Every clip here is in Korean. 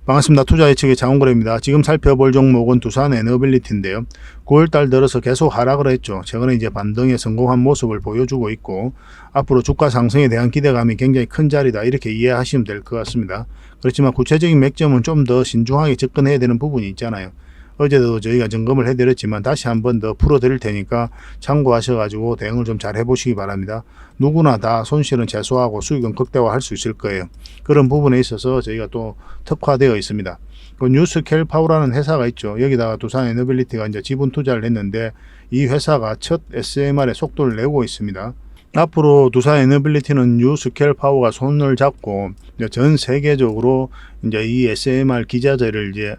반갑습니다. 투자예측의 장훈거래입니다. 지금 살펴볼 종목은 두산에너빌리티인데요. 9월달 들어서 계속 하락을 했죠. 최근에 이제 반등에 성공한 모습을 보여주고 있고 앞으로 주가 상승에 대한 기대감이 굉장히 큰 자리다 이렇게 이해하시면 될 것 같습니다. 그렇지만 구체적인 맥점은 좀 더 신중하게 접근해야 되는 부분이 있잖아요. 어제도 저희가 점검을 해드렸지만 다시 한번 더 풀어드릴 테니까 참고하셔가지고 대응을 좀 잘 해보시기 바랍니다. 누구나 다 손실은 최소화하고 수익은 극대화할 수 있을 거예요. 그런 부분에 있어서 저희가 또 특화되어 있습니다. 그 뉴스켈파워라는 회사가 있죠. 여기다가 두산에너빌리티가 이제 지분 투자를 했는데 이 회사가 첫 SMR에 속도를 내고 있습니다. 앞으로 두산에너빌리티는 뉴스켈파워가 손을 잡고 전 세계적으로 이제 이 SMR 기자재를 이제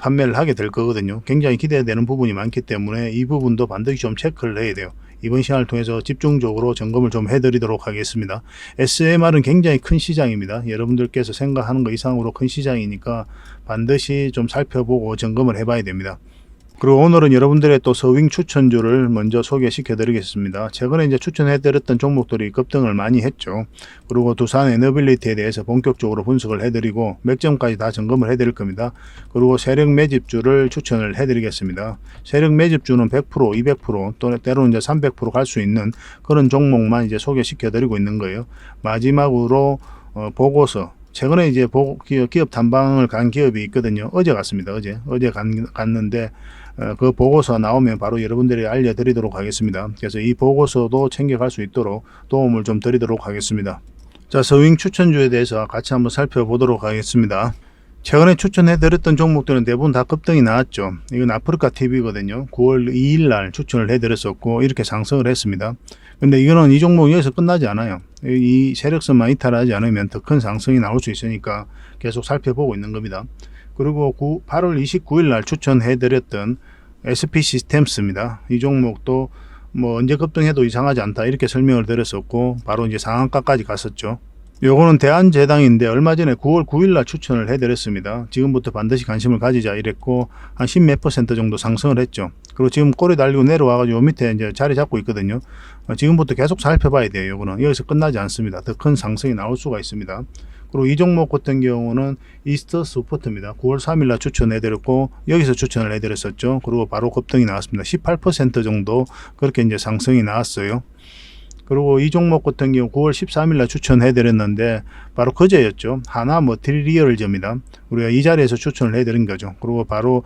판매를 하게 될 거거든요. 굉장히 기대되는 부분이 많기 때문에 이 부분도 반드시 좀 체크를 해야 돼요. 이번 시간을 통해서 집중적으로 점검을 좀 해드리도록 하겠습니다. SMR은 굉장히 큰 시장입니다. 여러분들께서 생각하는 것 이상으로 큰 시장이니까 반드시 좀 살펴보고 점검을 해봐야 됩니다. 그리고 오늘은 여러분들의 또 서윙 추천주를 먼저 소개시켜 드리겠습니다. 최근에 이제 추천해 드렸던 종목들이 급등을 많이 했죠. 그리고 두산에너빌리티에 대해서 본격적으로 분석을 해 드리고 맥점까지 다 점검을 해 드릴 겁니다. 그리고 세력 매집주를 추천을 해 드리겠습니다. 세력 매집주는 100%, 200%, 또 때로는 이제 300% 갈 수 있는 그런 종목만 이제 소개시켜 드리고 있는 거예요. 마지막으로 보고서 최근에 이제 기업 탐방을 간 기업이 있거든요. 어제 갔습니다. 어제 갔는데 그 보고서 나오면 바로 여러분들이 알려드리도록 하겠습니다. 그래서 이 보고서도 챙겨갈 수 있도록 도움을 좀 드리도록 하겠습니다. 자, 서윙 추천주에 대해서 같이 한번 살펴보도록 하겠습니다. 최근에 추천해드렸던 종목들은 대부분 다 급등이 나왔죠. 이건 아프리카TV거든요. 9월 2일 날 추천을 해드렸었고 이렇게 상승을 했습니다. 근데 이거는 이 종목이 여기서 끝나지 않아요. 이 세력선만 이탈하지 않으면 더 큰 상승이 나올 수 있으니까 계속 살펴보고 있는 겁니다. 그리고 8월 29일 날 추천해드렸던 SP시스템스입니다. 이 종목도 뭐 언제 급등해도 이상하지 않다 이렇게 설명을 드렸었고 바로 이제 상한가까지 갔었죠. 요거는 대한제당인데 얼마 전에 9월 9일 날 추천을 해드렸습니다. 지금부터 반드시 관심을 가지자 이랬고 한 10몇 % 정도 상승을 했죠. 그리고 지금 꼬리 달리고 내려와가지고 요 밑에 이제 자리 잡고 있거든요. 지금부터 계속 살펴봐야 돼요. 요거는 여기서 끝나지 않습니다. 더 큰 상승이 나올 수가 있습니다. 그리고 이 종목 같은 경우는 이스터 스포트입니다. 9월 3일 날 추천해드렸고 여기서 추천을 해드렸었죠. 그리고 바로 급등이 나왔습니다. 18% 정도 그렇게 이제 상승이 나왔어요. 그리고 이 종목 같은 경우 9월 13일 날 추천해드렸는데 바로 그제였죠. 하나 머티리얼즈입니다. 우리가 이 자리에서 추천을 해드린 거죠. 그리고 바로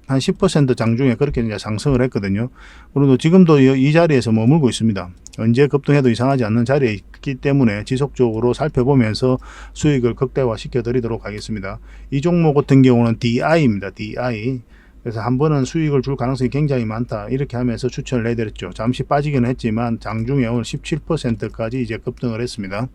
한 10% 장중에 그렇게 이제 상승을 했거든요. 그리고 지금도 이 자리에서 머물고 있습니다. 언제 급등해도 이상하지 않는 자리에 있기 때문에 지속적으로 살펴보면서 수익을 극대화 시켜 드리도록 하겠습니다. 이 종목 같은 경우는 DI입니다. DI. 그래서 한 번은 수익을 줄 가능성이 굉장히 많다 이렇게 하면서 추천을 해드렸죠. 잠시 빠지기는 했지만 장중에 오늘 17%까지 이제 급등을 했습니다.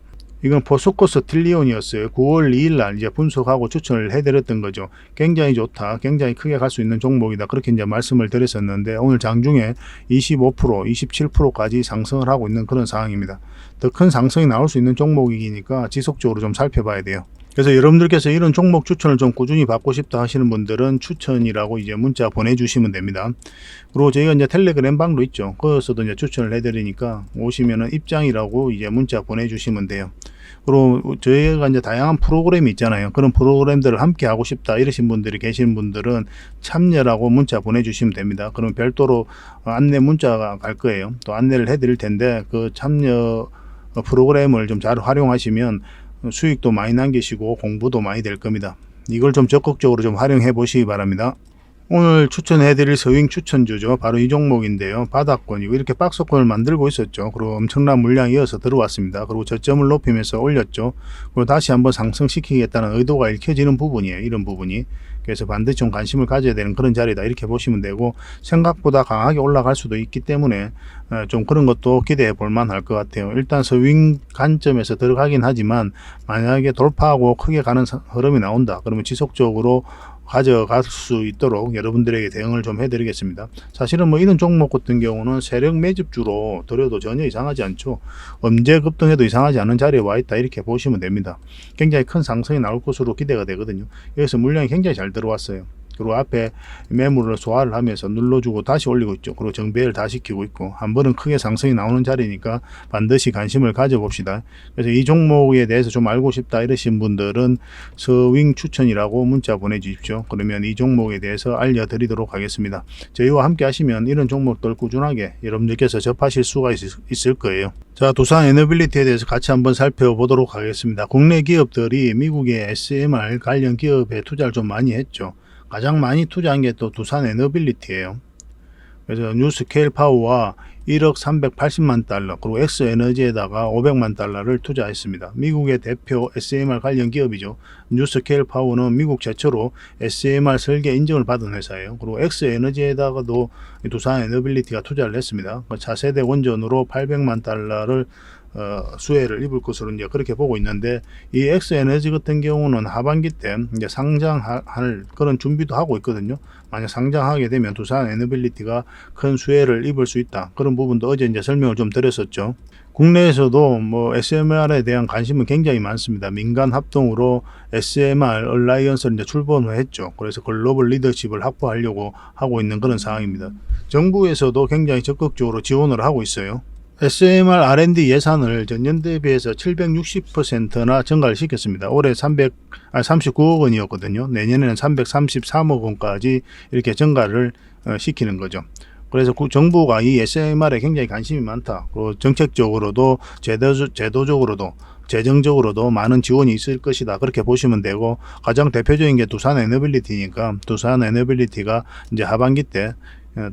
이건 포스코스 틸리온이었어요. 9월 2일 날 이제 분석하고 추천을 해드렸던 거죠. 굉장히 좋다, 굉장히 크게 갈 수 있는 종목이다 그렇게 이제 말씀을 드렸었는데 오늘 장중에 25%, 27%까지 상승을 하고 있는 그런 상황입니다. 더 큰 상승이 나올 수 있는 종목이니까 지속적으로 좀 살펴봐야 돼요. 그래서 여러분들께서 이런 종목 추천을 좀 꾸준히 받고 싶다 하시는 분들은 추천이라고 이제 문자 보내주시면 됩니다. 그리고 저희가 이제 텔레그램 방도 있죠. 거기서도 이제 추천을 해드리니까 오시면은 입장이라고 이제 문자 보내주시면 돼요. 그리고 저희가 이제 다양한 프로그램이 있잖아요. 그런 프로그램들을 함께 하고 싶다 이러신 분들이 계신 분들은 참여라고 문자 보내주시면 됩니다. 그럼 별도로 안내 문자가 갈 거예요. 또 안내를 해드릴 텐데 그 참여 프로그램을 좀 잘 활용하시면 수익도 많이 남기시고 공부도 많이 될 겁니다. 이걸 좀 적극적으로 좀 활용해 보시기 바랍니다. 오늘 추천해드릴 서윙 추천주죠. 바로 이 종목인데요. 바닥권이고 이렇게 박스권을 만들고 있었죠. 그리고 엄청난 물량이 이어서 들어왔습니다. 그리고 저점을 높이면서 올렸죠. 그리고 다시 한번 상승시키겠다는 의도가 읽혀지는 부분이에요. 이런 부분이. 그래서 반드시 좀 관심을 가져야 되는 그런 자리다 이렇게 보시면 되고 생각보다 강하게 올라갈 수도 있기 때문에 좀 그런 것도 기대해 볼 만할 것 같아요. 일단 서윙 관점에서 들어가긴 하지만 만약에 돌파하고 크게 가는 흐름이 나온다 그러면 지속적으로 가져갈 수 있도록 여러분들에게 대응을 좀 해드리겠습니다. 사실은 뭐 이런 종목 같은 경우는 세력 매집주로 들여도 전혀 이상하지 않죠. 언제 급등해도 이상하지 않은 자리에 와 있다 이렇게 보시면 됩니다. 굉장히 큰 상승이 나올 것으로 기대가 되거든요. 여기서 물량이 굉장히 잘 들어왔어요. 그리고 앞에 매물을 소화를 하면서 눌러주고 다시 올리고 있죠. 그리고 정배를 다 시키고 있고 한 번은 크게 상승이 나오는 자리니까 반드시 관심을 가져봅시다. 그래서 이 종목에 대해서 좀 알고 싶다 이러신 분들은 서윙 추천이라고 문자 보내주십시오. 그러면 이 종목에 대해서 알려드리도록 하겠습니다. 저희와 함께 하시면 이런 종목들 꾸준하게 여러분들께서 접하실 수가 있을 거예요. 자, 두산 에너빌리티에 대해서 같이 한번 살펴보도록 하겠습니다. 국내 기업들이 미국의 SMR 관련 기업에 투자를 좀 많이 했죠. 가장 많이 투자한 게 또 두산 에너빌리티예요. 그래서 뉴스케일 파워와 1억 380만 달러 그리고 엑스에너지에다가 500만 달러를 투자했습니다. 미국의 대표 SMR 관련 기업이죠. 뉴스케일 파워는 미국 최초로 SMR 설계 인증을 받은 회사예요. 그리고 엑스에너지에다가도 두산 에너빌리티가 투자를 했습니다. 차세대 원전으로 800만 달러를 수혜를 입을 것으로 이제 그렇게 보고 있는데, 이 엑스에너지 같은 경우는 하반기 때 이제 상장할 그런 준비도 하고 있거든요. 만약 상장하게 되면 두산 에너빌리티가 큰 수혜를 입을 수 있다. 그런 부분도 어제 이제 설명을 좀 드렸었죠. 국내에서도 뭐 SMR에 대한 관심은 굉장히 많습니다. 민간 합동으로 SMR 얼라이언스를 이제 출범을 했죠. 그래서 글로벌 리더십을 확보하려고 하고 있는 그런 상황입니다. 정부에서도 굉장히 적극적으로 지원을 하고 있어요. SMR R&D 예산을 전년 대비해서 760%나 증가를 시켰습니다. 올해 39억 원이었거든요. 내년에는 333억 원까지 이렇게 증가를 시키는 거죠. 그래서 정부가 이 SMR에 굉장히 관심이 많다. 그리고 정책적으로도 제도적으로도 재정적으로도 많은 지원이 있을 것이다. 그렇게 보시면 되고, 가장 대표적인 게 두산 에너빌리티니까 두산 에너빌리티가 이제 하반기 때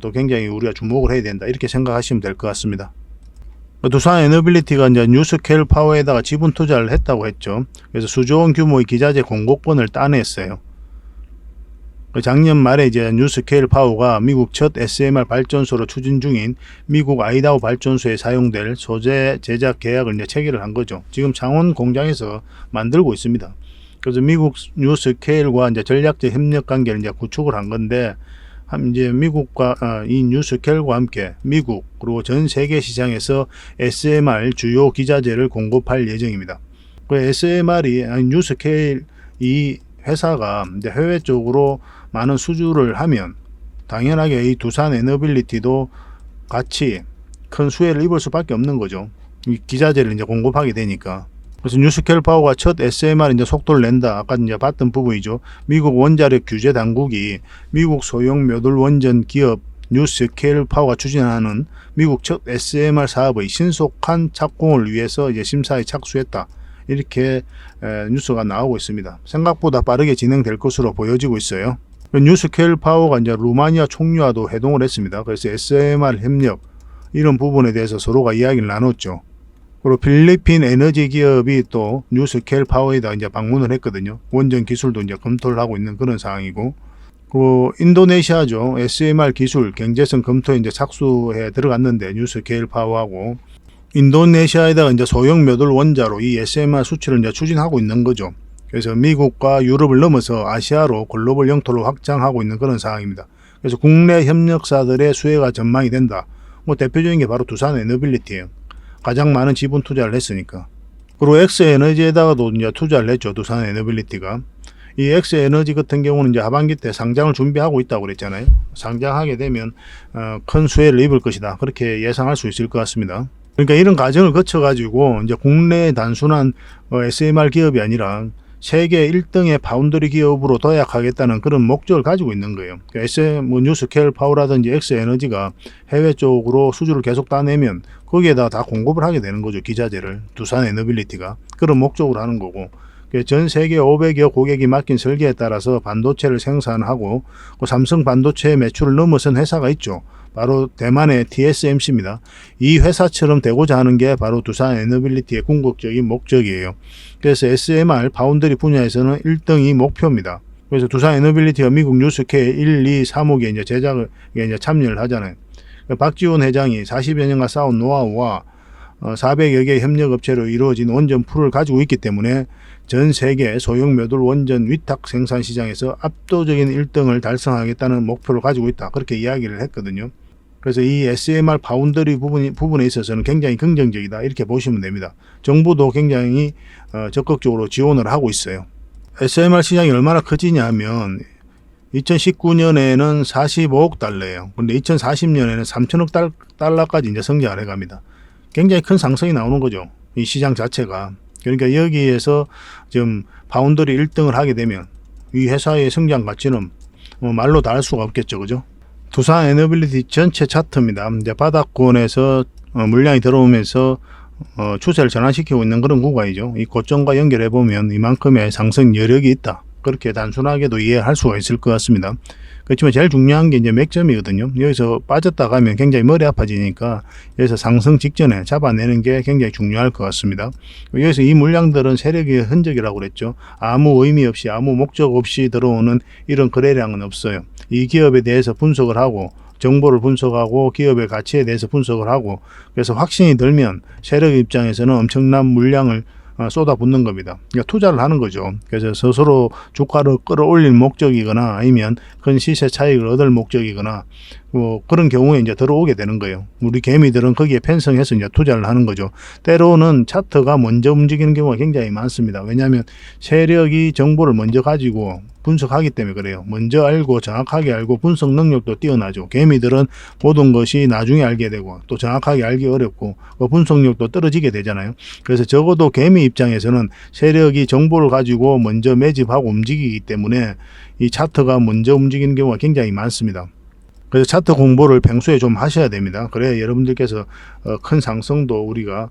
또 굉장히 우리가 주목을 해야 된다. 이렇게 생각하시면 될 것 같습니다. 두산 에너빌리티가 이제 뉴스케일 파워에다가 지분 투자를 했다고 했죠. 그래서 수조원 규모의 기자재 공급권을 따냈어요. 작년 말에 이제 뉴스케일 파워가 미국 첫 SMR 발전소로 추진 중인 미국 아이다호 발전소에 사용될 소재 제작 계약을 이제 체결을 한 거죠. 지금 창원 공장에서 만들고 있습니다. 그래서 미국 뉴스케일과 이제 전략적 협력 관계를 이제 구축을 한 건데, 이제 미국과 이 뉴스케일과 함께 미국 그리고 전 세계 시장에서 SMR 주요 기자재를 공급할 예정입니다. 그 SMR이 뉴스케일 이 회사가 이제 해외 쪽으로 많은 수주를 하면 당연하게 이 두산 에너빌리티도 같이 큰 수혜를 입을 수밖에 없는 거죠. 이 기자재를 이제 공급하게 되니까. 그래서 뉴스케일 파워가 첫 SMR 이제 속도를 낸다. 아까 이제 봤던 부분이죠. 미국 원자력 규제 당국이 미국 소형 묘돌 원전 기업 뉴스케일 파워가 추진하는 미국 첫 SMR 사업의 신속한 착공을 위해서 이제 심사에 착수했다. 이렇게 뉴스가 나오고 있습니다. 생각보다 빠르게 진행될 것으로 보여지고 있어요. 뉴스케일 파워가 이제 루마니아 총리와도 회동을 했습니다. 그래서 SMR 협력 이런 부분에 대해서 서로가 이야기를 나눴죠. 그리고 필리핀 에너지 기업이 또 뉴스케일 파워에다 이제 방문을 했거든요. 원전 기술도 이제 검토를 하고 있는 그런 상황이고, 그 인도네시아죠. SMR 기술 경제성 검토에 이제 착수해 들어갔는데 뉴스케일 파워하고 인도네시아에다가 이제 소형 묘돌 원자로 이 SMR 수출을 이제 추진하고 있는 거죠. 그래서 미국과 유럽을 넘어서 아시아로 글로벌 영토로 확장하고 있는 그런 상황입니다. 그래서 국내 협력사들의 수혜가 전망이 된다. 뭐 대표적인 게 바로 두산 에너빌리티예요. 가장 많은 지분 투자를 했으니까. 그리고 엑스에너지에다가도 이제 투자를 했죠. 두산 에너빌리티가. 이 엑스에너지 같은 경우는 이제 하반기 때 상장을 준비하고 있다고 그랬잖아요. 상장하게 되면 큰 수혜를 입을 것이다. 그렇게 예상할 수 있을 것 같습니다. 그러니까 이런 과정을 거쳐가지고 이제 국내 단순한 SMR 기업이 아니라 세계 1등의 파운드리 기업으로 도약하겠다는 그런 목적을 가지고 있는 거예요. 뉴스케일 파워라든지 엑스에너지가 해외 쪽으로 수주를 계속 따내면 거기에다 다 공급을 하게 되는 거죠. 기자재를 두산 에너빌리티가 그런 목적으로 하는 거고, 전 세계 500여 고객이 맡긴 설계에 따라서 반도체를 생산하고 삼성 반도체 매출을 넘어선 회사가 있죠. 바로 대만의 TSMC입니다. 이 회사처럼 되고자 하는 게 바로 두산 에너빌리티의 궁극적인 목적이에요. 그래서 SMR 파운드리 분야에서는 1등이 목표입니다. 그래서 두산 에너빌리티가 미국 뉴스케일 1, 2, 3호기에 이제 제작에 이제 참여를 하잖아요. 박지원 회장이 40여 년간 쌓은 노하우와 400여 개의 협력업체로 이루어진 원전 풀을 가지고 있기 때문에 전 세계 소형 묘돌 원전 위탁 생산 시장에서 압도적인 1등을 달성하겠다는 목표를 가지고 있다. 그렇게 이야기를 했거든요. 그래서 이 SMR 파운드리 부분에 있어서는 굉장히 긍정적이다. 이렇게 보시면 됩니다. 정부도 굉장히 적극적으로 지원을 하고 있어요. SMR 시장이 얼마나 커지냐 하면 2019년에는 45억 달러예요. 근데 2040년에는 3천억 달러까지 이제 성장을 해갑니다. 굉장히 큰 상승이 나오는 거죠. 이 시장 자체가. 그러니까 여기에서 지금 파운드리 1등을 하게 되면 이 회사의 성장 가치는 말로 다 할 수가 없겠죠. 그죠? 두산 에너빌리티 전체 차트입니다. 이제 바닥권에서 물량이 들어오면서 추세를 전환시키고 있는 그런 구간이죠. 이 고점과 연결해 보면 이만큼의 상승 여력이 있다. 그렇게 단순하게도 이해할 수가 있을 것 같습니다. 그렇지만 제일 중요한 게 이제 맥점이거든요. 여기서 빠졌다 가면 굉장히 머리 아파지니까 여기서 상승 직전에 잡아내는 게 굉장히 중요할 것 같습니다. 여기서 이 물량들은 세력의 흔적이라고 그랬죠. 아무 의미 없이 아무 목적 없이 들어오는 이런 거래량은 없어요. 이 기업에 대해서 분석을 하고 정보를 분석하고 기업의 가치에 대해서 분석을 하고 그래서 확신이 들면 세력 입장에서는 엄청난 물량을 쏟아붓는 겁니다. 그러니까 투자를 하는 거죠. 그래서 스스로 주가를 끌어올릴 목적이거나 아니면 큰 시세 차익을 얻을 목적이거나 그런 경우에 이제 들어오게 되는 거예요. 우리 개미들은 거기에 편성해서 이제 투자를 하는 거죠. 때로는 차트가 먼저 움직이는 경우가 굉장히 많습니다. 왜냐하면 세력이 정보를 먼저 가지고 분석하기 때문에 그래요. 먼저 알고 정확하게 알고 분석 능력도 뛰어나죠. 개미들은 모든 것이 나중에 알게 되고 또 정확하게 알기 어렵고 분석력도 떨어지게 되잖아요. 그래서 적어도 개미 입장에서는 세력이 정보를 가지고 먼저 매집하고 움직이기 때문에 이 차트가 먼저 움직이는 경우가 굉장히 많습니다. 그래서 차트 공부를 평소에 좀 하셔야 됩니다. 그래야 여러분들께서 큰 상승도 우리가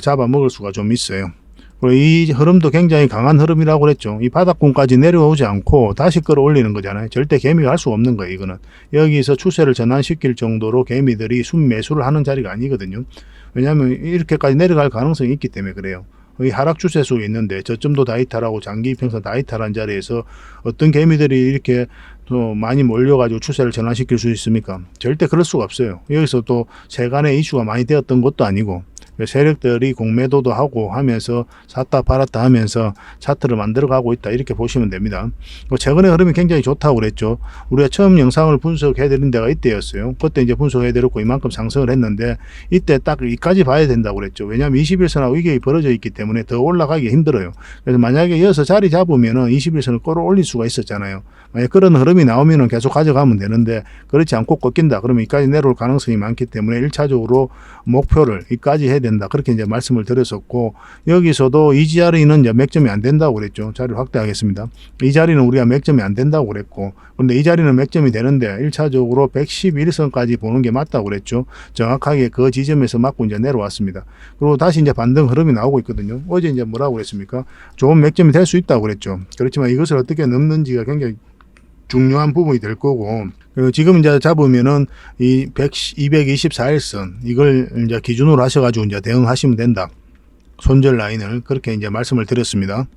잡아먹을 수가 좀 있어요. 그리고 이 흐름도 굉장히 강한 흐름이라고 그랬죠. 이 바닥권까지 내려오지 않고 다시 끌어올리는 거잖아요. 절대 개미가 할 수가 없는 거예요. 이거는 여기서 추세를 전환시킬 정도로 개미들이 순매수를 하는 자리가 아니거든요. 왜냐하면 이렇게까지 내려갈 가능성이 있기 때문에 그래요. 이 하락 추세 속에 있는데 저점도 다이탈하고 장기 이평선 다이탈한 자리에서 어떤 개미들이 이렇게 또 많이 몰려가지고 추세를 전환시킬 수 있습니까? 절대 그럴 수가 없어요. 여기서 또 세간의 이슈가 많이 되었던 것도 아니고 세력들이 공매도도 하고 하면서 샀다 팔았다 하면서 차트를 만들어가고 있다 이렇게 보시면 됩니다. 최근에 흐름이 굉장히 좋다고 그랬죠. 우리가 처음 영상을 분석해드린 데가 이때였어요. 그때 이제 분석해드렸고 이만큼 상승을 했는데 이때 딱 이까지 봐야 된다고 그랬죠. 왜냐하면 21선하고 위격이 벌어져 있기 때문에 더 올라가기 힘들어요. 그래서 만약에 이어서 자리 잡으면은 21선을 끌어올릴 수가 있었잖아요. 만약 그런 흐름이 나오면은 계속 가져가면 되는데 그렇지 않고 꺾인다. 그러면 이까지 내려올 가능성이 많기 때문에 1차적으로 목표를 이까지 해야 된다. 그렇게 이제 말씀을 드렸었고 여기서도 이 자리는 이제 맥점이 안 된다고 그랬죠. 자리를 확대하겠습니다. 이 자리는 우리가 맥점이 안 된다고 그랬고 그런데 이 자리는 맥점이 되는데 1차적으로 111선까지 보는 게 맞다고 그랬죠. 정확하게 그 지점에서 맞고 이제 내려왔습니다. 그리고 다시 이제 반등 흐름이 나오고 있거든요. 어제 이제 뭐라고 그랬습니까? 좋은 맥점이 될 수 있다고 그랬죠. 그렇지만 이것을 어떻게 넘는지가 굉장히 중요한 부분이 될 거고 그리고 지금 이제 잡으면은 이 224일선 이걸 이제 기준으로 하셔가지고 이제 대응하시면 된다. 손절 라인을 그렇게 이제 말씀을 드렸습니다.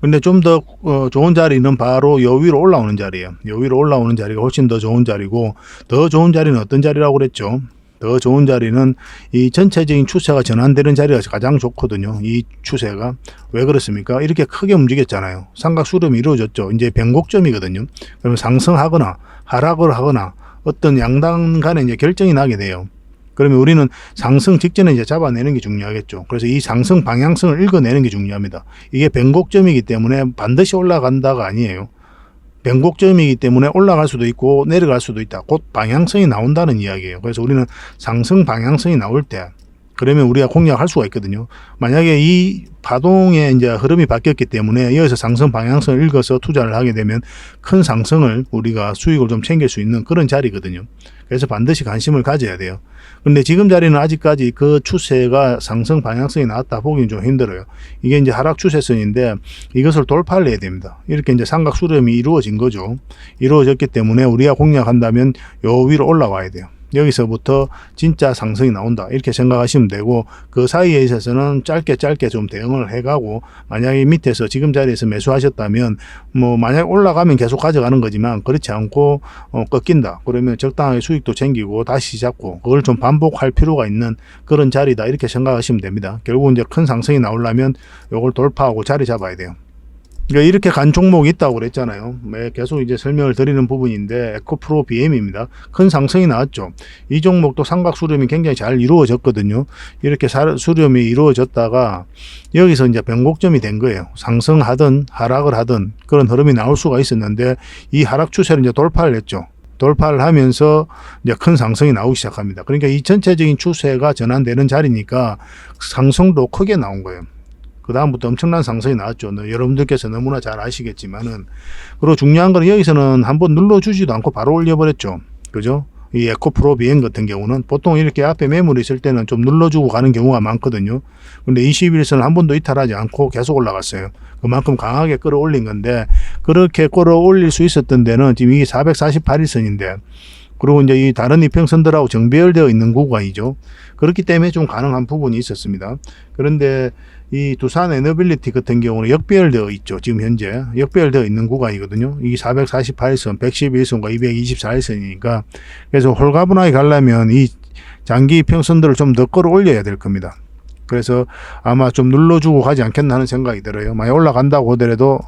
근데 좀 더 좋은 자리는 바로 요 위로 올라오는 자리예요. 요 위로 올라오는 자리가 훨씬 더 좋은 자리고 더 좋은 자리는 어떤 자리라고 그랬죠? 더 좋은 자리는 이 전체적인 추세가 전환되는 자리가 가장 좋거든요. 이 추세가. 왜 그렇습니까? 이렇게 크게 움직였잖아요. 삼각 수렴이 이루어졌죠. 이제 변곡점이거든요. 그러면 상승하거나 하락을 하거나 어떤 양당 간에 이제 결정이 나게 돼요. 그러면 우리는 상승 직전에 이제 잡아내는 게 중요하겠죠. 그래서 이 상승 방향성을 읽어내는 게 중요합니다. 이게 변곡점이기 때문에 반드시 올라간다가 아니에요. 변곡점이기 때문에 올라갈 수도 있고 내려갈 수도 있다. 곧 방향성이 나온다는 이야기예요. 그래서 우리는 상승 방향성이 나올 때 그러면 우리가 공략할 수가 있거든요. 만약에 이 파동의 이제 흐름이 바뀌었기 때문에 여기서 상승 방향성을 읽어서 투자를 하게 되면 큰 상승을 우리가 수익을 좀 챙길 수 있는 그런 자리거든요. 그래서 반드시 관심을 가져야 돼요. 근데 지금 자리는 아직까지 그 추세가 상승 방향성이 나왔다 보기는 좀 힘들어요. 이게 이제 하락 추세선인데 이것을 돌파를 해야 됩니다. 이렇게 이제 삼각 수렴이 이루어진 거죠. 이루어졌기 때문에 우리가 공략한다면 요 위로 올라와야 돼요. 여기서부터 진짜 상승이 나온다 이렇게 생각하시면 되고 그 사이에 있어서는 짧게 좀 대응을 해가고 만약에 밑에서 지금 자리에서 매수하셨다면 뭐 만약 올라가면 계속 가져가는 거지만 그렇지 않고 꺾인다 그러면 적당하게 수익도 챙기고 다시 잡고 그걸 좀 반복할 필요가 있는 그런 자리다 이렇게 생각하시면 됩니다. 결국 이제 큰 상승이 나오려면 요걸 돌파하고 자리 잡아야 돼요. 그러니까 이렇게 간 종목이 있다고 그랬잖아요. 계속 이제 설명을 드리는 부분인데 에코프로 BM입니다. 큰 상승이 나왔죠. 이 종목도 삼각 수렴이 굉장히 잘 이루어졌거든요. 이렇게 수렴이 이루어졌다가 여기서 이제 변곡점이 된 거예요. 상승하든 하락을 하든 그런 흐름이 나올 수가 있었는데 이 하락 추세를 이제 돌파를 했죠. 돌파를 하면서 이제 큰 상승이 나오기 시작합니다. 그러니까 이 전체적인 추세가 전환되는 자리니까 상승도 크게 나온 거예요. 그 다음부터 엄청난 상승이 나왔죠. 여러분들께서 너무나 잘 아시겠지만은. 그리고 중요한 건 여기서는 한번 눌러주지도 않고 바로 올려버렸죠. 그죠? 이 에코프로 BM 같은 경우는 보통 이렇게 앞에 매물이 있을 때는 좀 눌러주고 가는 경우가 많거든요. 근데 21선을 한 번도 이탈하지 않고 계속 올라갔어요. 그만큼 강하게 끌어올린 건데, 그렇게 끌어올릴 수 있었던 데는 지금 이게 448일선인데, 그리고 이제 이 다른 이평선들하고 정배열되어 있는 구간이죠. 그렇기 때문에 좀 가능한 부분이 있었습니다. 그런데 이 두산 에너빌리티 같은 경우는 역배열되어 있죠. 지금 현재 역배열되어 있는 구간이거든요. 이게 448선, 111선과 224일선이니까 그래서 홀가분하게 가려면 이 장기 이평선들을 좀 더 끌어올려야 될 겁니다. 그래서 아마 좀 눌러주고 가지 않겠나 하는 생각이 들어요. 만약 올라간다고 하더라도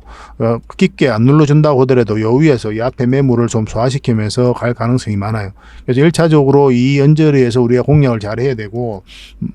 깊게 안 눌러준다고 하더라도 요 위에서 이 앞에 매물을 좀 소화시키면서 갈 가능성이 많아요. 그래서 1차적으로 이 언저리에서 우리가 공략을 잘 해야 되고,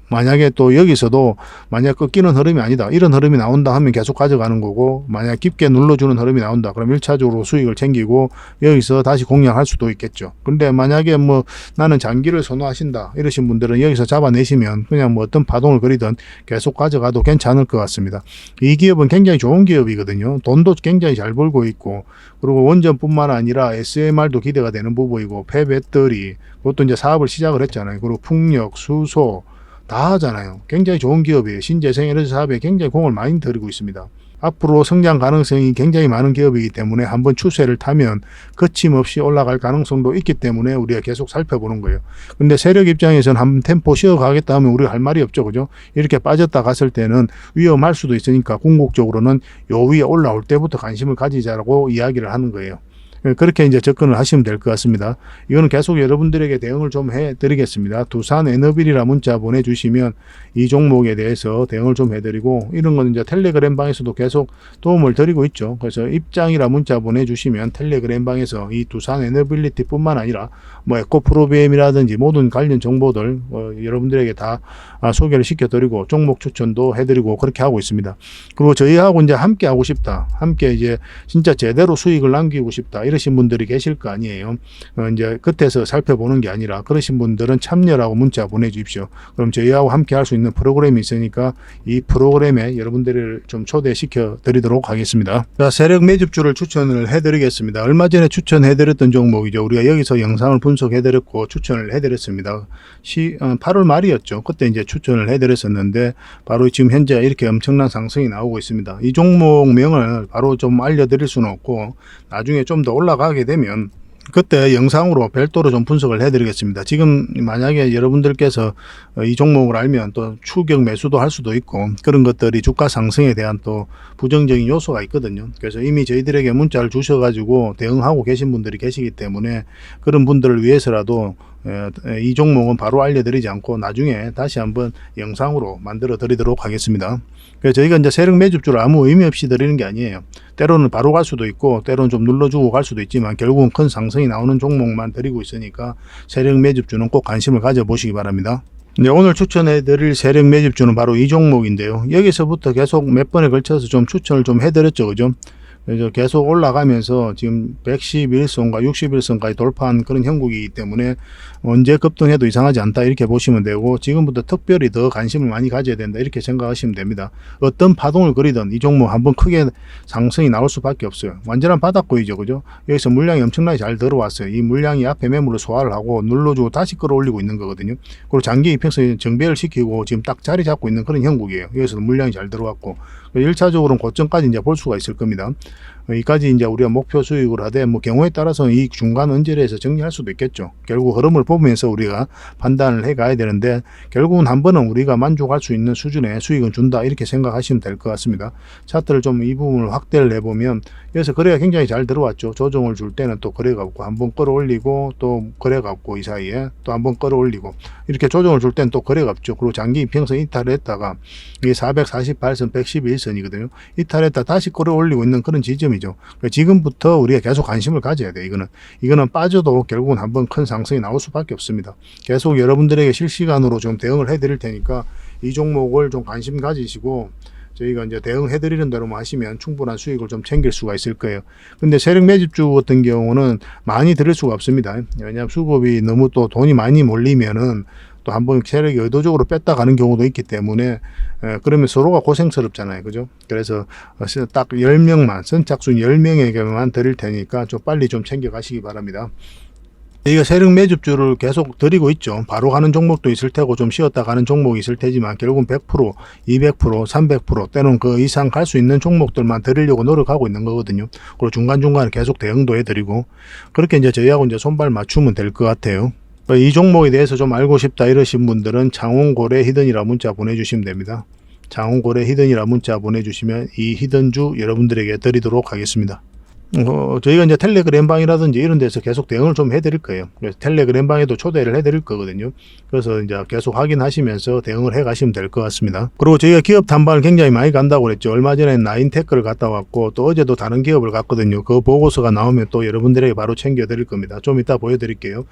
만약에 또 여기서도 만약 꺾이는 흐름이 아니다, 이런 흐름이 나온다 하면 계속 가져가는 거고, 만약 깊게 눌러주는 흐름이 나온다 그럼 1차적으로 수익을 챙기고 여기서 다시 공략할 수도 있겠죠. 근데 만약에 뭐 나는 장기를 선호하신다 이러신 분들은 여기서 잡아내시면 그냥 뭐 어떤 파동을 그리든 계속 가져가도 괜찮을 것 같습니다. 이 기업은 굉장히 좋은 기업이거든요. 돈도 굉장히 잘 벌고 있고, 그리고 원전뿐만 아니라 SMR도 기대가 되는 부분이고, 폐배터리, 그것도 이제 사업을 시작을 했잖아요. 그리고 풍력, 수소 다 하잖아요. 굉장히 좋은 기업이에요. 신재생 에너지 사업에 굉장히 공을 많이 들이고 있습니다. 앞으로 성장 가능성이 굉장히 많은 기업이기 때문에 한번 추세를 타면 거침없이 올라갈 가능성도 있기 때문에 우리가 계속 살펴보는 거예요. 근데 세력 입장에서는 한번 템포 쉬어가겠다 하면 우리가 할 말이 없죠. 그죠? 이렇게 빠졌다 갔을 때는 위험할 수도 있으니까 궁극적으로는 요 위에 올라올 때부터 관심을 가지자라고 이야기를 하는 거예요. 그렇게 이제 접근을 하시면 될 것 같습니다. 이거는 계속 여러분들에게 대응을 좀 해드리겠습니다. 두산 에너빌이라 문자 보내주시면 이 종목에 대해서 대응을 좀 해드리고, 이런 건 이제 텔레그램 방에서도 계속 도움을 드리고 있죠. 그래서 입장이라 문자 보내주시면 텔레그램 방에서 이 두산 에너빌리티 뿐만 아니라 뭐 에코프로비엠이라든지 모든 관련 정보들 여러분들에게 다 소개를 시켜드리고 종목 추천도 해드리고 그렇게 하고 있습니다. 그리고 저희하고 이제 함께 하고 싶다, 함께 이제 진짜 제대로 수익을 남기고 싶다 이러신 분들이 계실 거 아니에요. 이제 끝에서 살펴보는 게 아니라 그러신 분들은 참여라고 문자 보내주십시오. 그럼 저희하고 함께 할 수 있는 프로그램이 있으니까 이 프로그램에 여러분들을 좀 초대시켜 드리도록 하겠습니다. 자, 세력 매집주를 추천을 해드리겠습니다. 얼마 전에 추천해드렸던 종목이죠. 우리가 여기서 영상을 분석해드렸고 추천을 해드렸습니다. 8월 말이었죠. 그때 이제 추천을 해드렸었는데 바로 지금 현재 이렇게 엄청난 상승이 나오고 있습니다. 이 종목명을 바로 좀 알려드릴 수는 없고, 나중에 좀 더 올라가게 되면 그때 영상으로 별도로 좀 분석을 해드리겠습니다. 지금 만약에 여러분들께서 이 종목을 알면 또 추격 매수도 할 수도 있고, 그런 것들이 주가 상승에 대한 또 부정적인 요소가 있거든요. 그래서 이미 저희들에게 문자를 주셔가지고 대응하고 계신 분들이 계시기 때문에 그런 분들을 위해서라도 이 종목은 바로 알려드리지 않고 나중에 다시 한번 영상으로 만들어 드리도록 하겠습니다. 그래서 저희가 이제 세력 매집주를 아무 의미 없이 드리는 게 아니에요. 때로는 바로 갈 수도 있고 때로는 좀 눌러주고 갈 수도 있지만 결국은 큰 상승이 나오는 종목만 드리고 있으니까 세력 매집주는 꼭 관심을 가져보시기 바랍니다. 네, 오늘 추천해 드릴 세력 매집주는 바로 이 종목인데요. 여기서부터 계속 몇 번에 걸쳐서 좀 추천을 좀 해드렸죠. 그죠? 그래서 계속 올라가면서 지금 111선과 61선까지 돌파한 그런 형국이기 때문에 언제 급등해도 이상하지 않다 이렇게 보시면 되고, 지금부터 특별히 더 관심을 많이 가져야 된다 이렇게 생각하시면 됩니다. 어떤 파동을 그리든 이 종목 한번 크게 상승이 나올 수밖에 없어요. 완전한 바닥고이죠. 그죠? 여기서 물량이 엄청나게 잘 들어왔어요. 이 물량이 앞에 매물을 소화를 하고 눌러주고 다시 끌어올리고 있는 거거든요. 그리고 장기 이평선 정배를 시키고 지금 딱 자리 잡고 있는 그런 형국이에요. 여기서도 물량이 잘 들어왔고 1차적으로는 고점까지 이제 볼 수가 있을 겁니다. 여기까지 이제 우리가 목표 수익을 하되 뭐 경우에 따라서는 이 중간 언저리에서 정리할 수도 있겠죠. 결국 흐름을 보면서 우리가 판단을 해 가야 되는데, 결국은 한 번은 우리가 만족할 수 있는 수준의 수익은 준다 이렇게 생각하시면 될 것 같습니다. 차트를 좀 이 부분을 확대를 해보면 여기서 거래가 굉장히 잘 들어왔죠. 조정을 줄 때는 또 거래가 없고 한번 끌어올리고 또 거래가 없고 이 사이에 또 한번 끌어올리고 이렇게 조정을 줄 때는 또 거래가 없죠. 그리고 장기 이평선 이탈을 했다가 이게 448선 111 일선이거든요. 이탈했다 다시 끌어올리고 있는 그런 지점이죠. 그러니까 지금부터 우리가 계속 관심을 가져야 돼요. 이거는 빠져도 결국은 한번 큰 상승이 나올 수밖에 없습니다. 계속 여러분들에게 실시간으로 좀 대응을 해드릴 테니까 이 종목을 좀 관심 가지시고 저희가 이제 대응해 드리는 대로만 하시면 충분한 수익을 좀 챙길 수가 있을 거예요. 근데 세력 매집주 같은 경우는 많이 들을 수가 없습니다. 왜냐하면 수급이 너무 또 돈이 많이 몰리면은 또 한번 세력이 의도적으로 뺐다 가는 경우도 있기 때문에 그러면 서로가 고생스럽잖아요. 그죠? 그래서 딱 10명만 선착순 10명에게만 드릴 테니까 좀 빨리 좀 챙겨 가시기 바랍니다. 저희가 세력 매집주를 계속 드리고 있죠. 바로 가는 종목도 있을 테고 좀 쉬었다 가는 종목이 있을 테지만 결국은 100%, 200%, 300% 때는 그 이상 갈 수 있는 종목들만 드리려고 노력하고 있는 거거든요. 그리고 중간중간에 계속 대응도 해드리고 그렇게 이제 저희하고 이제 손발 맞추면 될 것 같아요. 이 종목에 대해서 좀 알고 싶다 이러신 분들은 장원고래 히든이라 문자 보내주시면 됩니다. 장원고래 히든이라 문자 보내주시면 이 히든주 여러분들에게 드리도록 하겠습니다. 저희가 이제 텔레그램 방이라든지 이런 데서 계속 대응을 좀 해드릴 거예요. 그래서 텔레그램 방에도 초대를 해드릴 거거든요. 그래서 이제 계속 확인하시면서 대응을 해 가시면 될 것 같습니다. 그리고 저희가 기업 탐방을 굉장히 많이 간다고 그랬죠. 얼마 전에 나인테크를 갔다 왔고 또 어제도 다른 기업을 갔거든요. 그 보고서가 나오면 또 여러분들에게 바로 챙겨 드릴 겁니다. 좀 이따 보여드릴게요.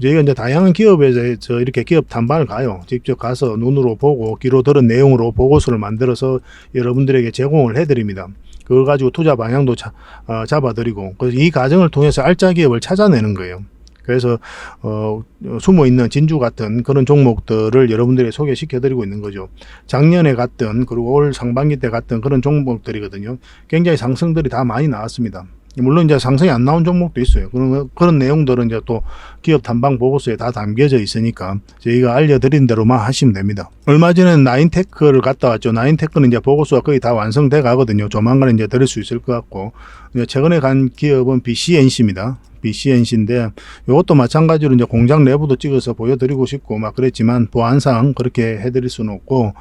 저희가 이제 다양한 기업에서 이렇게 기업 탐방을 가요. 직접 가서 눈으로 보고 귀로 들은 내용으로 보고서를 만들어서 여러분들에게 제공을 해드립니다. 그걸 가지고 투자 방향도 잡아드리고 그래서 이 과정을 통해서 알짜 기업을 찾아내는 거예요. 그래서 숨어있는 진주 같은 그런 종목들을 여러분들에게 소개시켜드리고 있는 거죠. 작년에 갔던 그리고 올 상반기 때 갔던 그런 종목들이거든요. 굉장히 상승들이 다 많이 나왔습니다. 물론 이제 상승이 안 나온 종목도 있어요. 그런 내용들은 이제 또 기업 탐방 보고서에 다 담겨져 있으니까 저희가 알려드린 대로만 하시면 됩니다. 얼마 전에는 나인테크를 갔다 왔죠. 나인테크는 이제 보고서가 거의 다 완성돼 가거든요. 조만간 이제 드릴 수 있을 것 같고 최근에 간 기업은 BCNC입니다. BCNC인데 이것도 마찬가지로 이제 공장 내부도 찍어서 보여드리고 싶고 막 그랬지만 보안상 그렇게 해드릴 수는 없고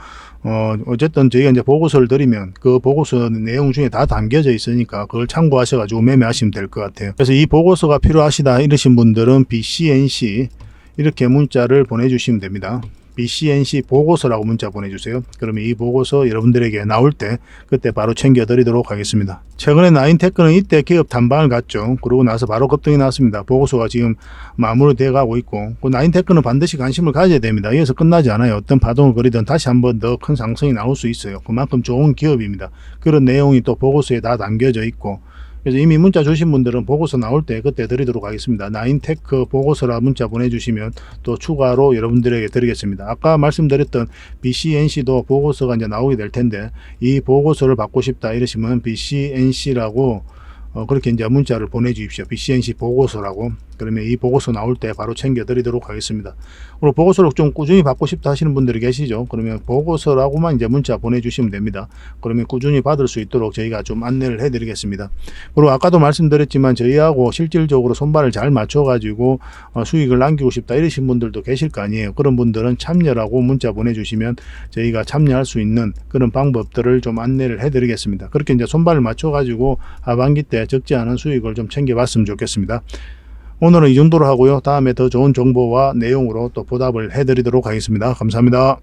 어쨌든 저희가 이제 보고서를 드리면 그 보고서 내용 중에 다 담겨져 있으니까 그걸 참고하셔가지고 매매하시면 될 것 같아요. 그래서 이 보고서가 필요하시다 이러신 분들은 BCNC 이렇게 문자를 보내주시면 됩니다. BCNC 보고서라고 문자 보내주세요. 그러면 이 보고서 여러분들에게 나올 때 그때 바로 챙겨 드리도록 하겠습니다. 최근에 나인테크는 이때 기업 탐방을 갔죠. 그러고 나서 바로 급등이 났습니다. 보고서가 지금 마무리돼 가고 있고 그 나인테크는 반드시 관심을 가져야 됩니다. 여기서 끝나지 않아요. 어떤 파동을 그리든 다시 한번 더 큰 상승이 나올 수 있어요. 그만큼 좋은 기업입니다. 그런 내용이 또 보고서에 다 담겨져 있고 그래서 이미 문자 주신 분들은 보고서 나올 때 그때 드리도록 하겠습니다. 나인테크 보고서라 문자 보내주시면 또 추가로 여러분들에게 드리겠습니다. 아까 말씀드렸던 BCNC도 보고서가 이제 나오게 될 텐데 이 보고서를 받고 싶다 이러시면 BCNC라고 그렇게 이제 문자를 보내주십시오. BCNC 보고서라고. 그러면 이 보고서 나올 때 바로 챙겨 드리도록 하겠습니다. 그리고 보고서를 좀 꾸준히 받고 싶다 하시는 분들이 계시죠. 그러면 보고서라고만 이제 문자 보내주시면 됩니다. 그러면 꾸준히 받을 수 있도록 저희가 좀 안내를 해드리겠습니다. 그리고 아까도 말씀드렸지만 저희하고 실질적으로 손발을 잘 맞춰가지고 수익을 남기고 싶다 이러신 분들도 계실 거 아니에요. 그런 분들은 참여라고 문자 보내주시면 저희가 참여할 수 있는 그런 방법들을 좀 안내를 해드리겠습니다. 그렇게 이제 손발을 맞춰가지고 하반기 때 적지 않은 수익을 좀 챙겨봤으면 좋겠습니다. 오늘은 이 정도로 하고요. 다음에 더 좋은 정보와 내용으로 또 보답을 해드리도록 하겠습니다. 감사합니다.